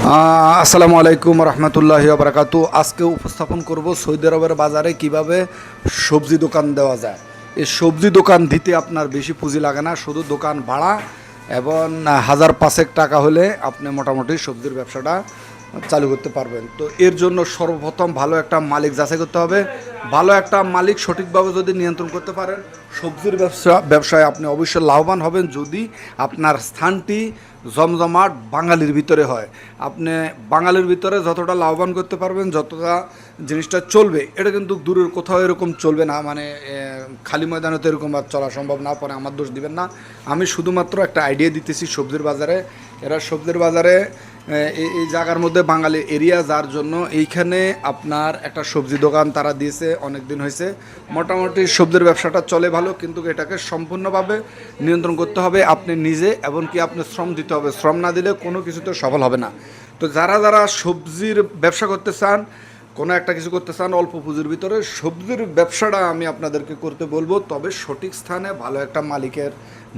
আসসালামু আলাইকুম রহমতুল্লাহি বারাকাতু। আজকে উপস্থাপন করব সৌদি আরবের বাজারে কিভাবে সবজি দোকান দেওয়া যায়। এই সবজি দোকান দিতে আপনার বেশি পুঁজি লাগে না, শুধু দোকান ভাড়া এবং 1,500 টাকা হলে আপনি মোটামুটি সবজির ব্যবসাটা চালু করতে পারবেন। তো এর জন্য সর্বপ্রথম ভালো একটা মালিক যাচাই করতে হবে। ভালো একটা মালিক সঠিকভাবে যদি নিয়ন্ত্রণ করতে পারেন, সবজির ব্যবসায় আপনি অবশ্যই লাভবান হবেন যদি আপনার স্থানটি জমজমাট বাঙালির ভিতরে হয়। আপনি বাঙালির ভিতরে যতটা লাভবান করতে পারবেন, যতটা জিনিসটা চলবে, এটা কিন্তু দূরের কোথাও এরকম চলবে না। মানে খালি ময়দানে তো এরকম আর চলা সম্ভব না, পরে আমার দোষ দিবেন না। আমি শুধুমাত্র একটা আইডিয়া দিতেছি সবজির বাজারে। এরা সবজির বাজারে এই জায়গার মধ্যে বাঙালি এরিয়া, যার জন্য এইখানে আপনার একটা সবজি দোকান তারা দিয়েছে, অনেক দিন হয়েছে। মোটামুটি সবজির ব্যবসাটা চলে ভালো, কিন্তু এটাকে সম্পূর্ণভাবে নিয়ন্ত্রণ করতে হবে আপনি নিজে, এবং কি আপনি শ্রম দিতে হবে। শ্রম না দিলে কোনো কিছুতে সফল হবে না। তো যারা যারা সবজির ব্যবসা করতে চান, কোনো একটা কিছু করতে চান অল্প পুঁজির ভিতরে, সবজির ব্যবসাটা আমি আপনাদেরকে করতে বলবো, তবে সঠিক স্থানে ভালো একটা মালিকের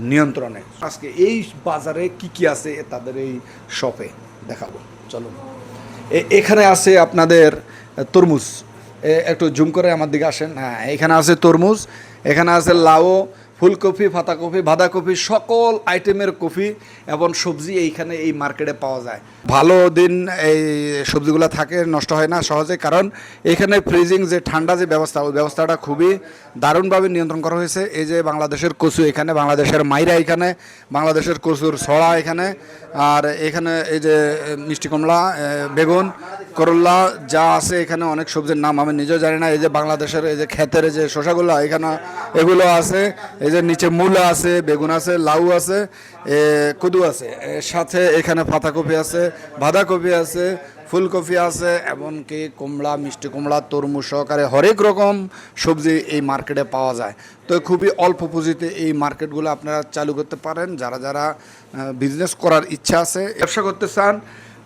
নিয়ন্ত্রণে। আজকে এই বাজারে কি কি আছে তাদের এই শপে দেখাবো, চলুন। এখানে আছে আপনাদের তরমুজ, একটু জুম করে আমার দিকে আসেন। হ্যাঁ, এখানে আছে তরমুজ, এখানে আছে লাউ, ফুলকপি, পাতাকপি, বাঁধাকপি, সকল আইটেমের কফি এবং সবজি এইখানে এই মার্কেটে পাওয়া যায়। ভালো দিন এই সবজিগুলো থাকে, নষ্ট হয় না সহজে, কারণ এখানে ফ্রিজিং যে ঠান্ডা যে ব্যবস্থা, ওই ব্যবস্থাটা খুবই দারুণভাবে নিয়ন্ত্রণ করা হয়েছে। এই যে বাংলাদেশের কচু এখানে, বাংলাদেশের মাইরা এখানে, বাংলাদেশের কচুর ছড়া এখানে, আর এখানে এই যে মিষ্টি কমলা, বেগুন, করল্লা যা আছে এখানে, অনেক সবজির নাম আমি নিজেও জানি না। এই যে বাংলাদেশের এই যে ক্ষেতের যে শসাগুলো এখানে, এগুলো আছে। এই যে নিচে মূলা আছে, বেগুন আছে, লাউ আছে, কদু আছে, সাথে এখানে পাতাকপি আছে, বাঁধাকপি আছে, ফুলকপি আছে, এমনকি কুমড়া, মিষ্টি কুমড়া, তরমুজ সহকারে হরেক রকম সবজি এই মার্কেটে পাওয়া যায়। তো খুবই অল্প পুঁজিতে এই মার্কেটগুলো আপনারা চালু করতে পারেন। যারা যারা বিজনেস করার ইচ্ছা আছে, ব্যবসা করতে চান,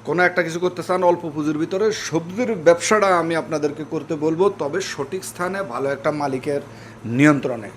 কোনো একটা কিছু করতে চান অল্প পুঁজির ভিতরে, সবজির ব্যবসাটা আমি আপনাদেরকে করতে বলবো, তবে সঠিক স্থানে ভালো একটা মালিকের নিয়ন্ত্রণে।